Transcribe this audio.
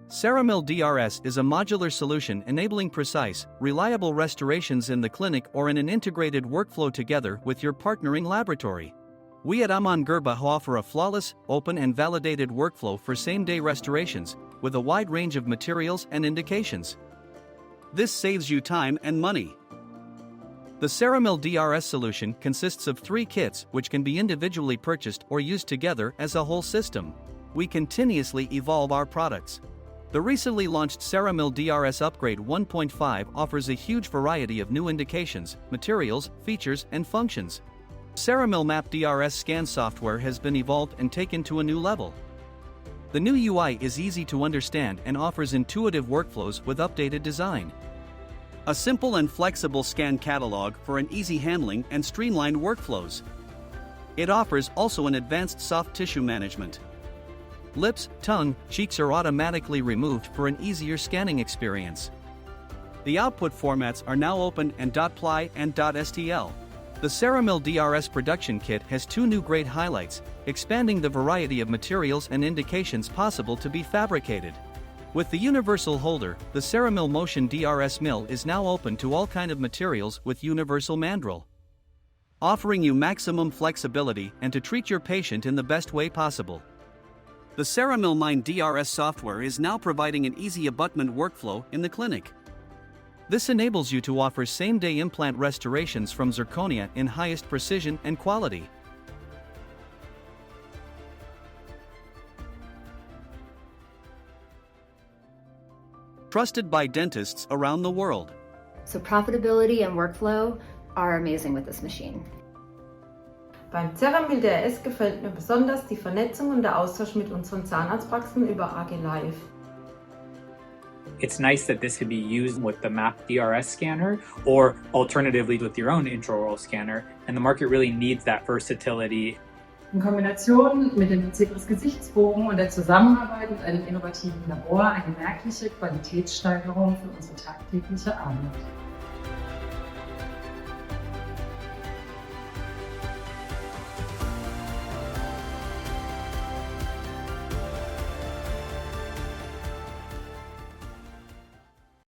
Ceramill DRS is a modular solution enabling precise, reliable restorations in the clinic or in an integrated workflow together with your partnering laboratory. We at Amann Girrbach offer a flawless, open and validated workflow for same-day restorations, with a wide range of materials and indications. This saves you time and money. The Ceramill DRS solution consists of 3 kits which can be individually purchased or used together as a whole system. We continuously evolve our products. The recently launched Ceramill DRS Upgrade 1.5 offers a huge variety of new indications, materials, features, and functions. Ceramill Map DRS scan software has been evolved and taken to a new level. The new UI is easy to understand and offers intuitive workflows with updated design. A simple and flexible scan catalog for an easy handling and streamlined workflows. It offers also an advanced soft tissue management. Lips, tongue, cheeks are automatically removed for an easier scanning experience. The output formats are now open and .ply and .stl. The Ceramill DRS production kit has 2 new great highlights, expanding the variety of materials and indications possible to be fabricated. With the universal holder, the Ceramill Motion DRS mill is now open to all kind of materials with universal mandrel, offering you maximum flexibility and to treat your patient in the best way possible. The Ceramill Mind DRS software is now providing an easy abutment workflow in the clinic. This enables you to offer same-day implant restorations from zirconia in highest precision and quality. Trusted by dentists around the world. So profitability and workflow are amazing with this machine. Beim Ceramill DRS gefällt mir besonders die Vernetzung und der Austausch mit unseren Zahnarztpraxen über AG Live. It's nice that this could be used with the MAP DRS scanner or alternatively with your own intraoral scanner, and the market really needs that versatility. In Kombination mit dem Gesichtsbogen und der Zusammenarbeit mit einem innovativen Labor eine merkliche Qualitätssteigerung für unsere tagtägliche Arbeit.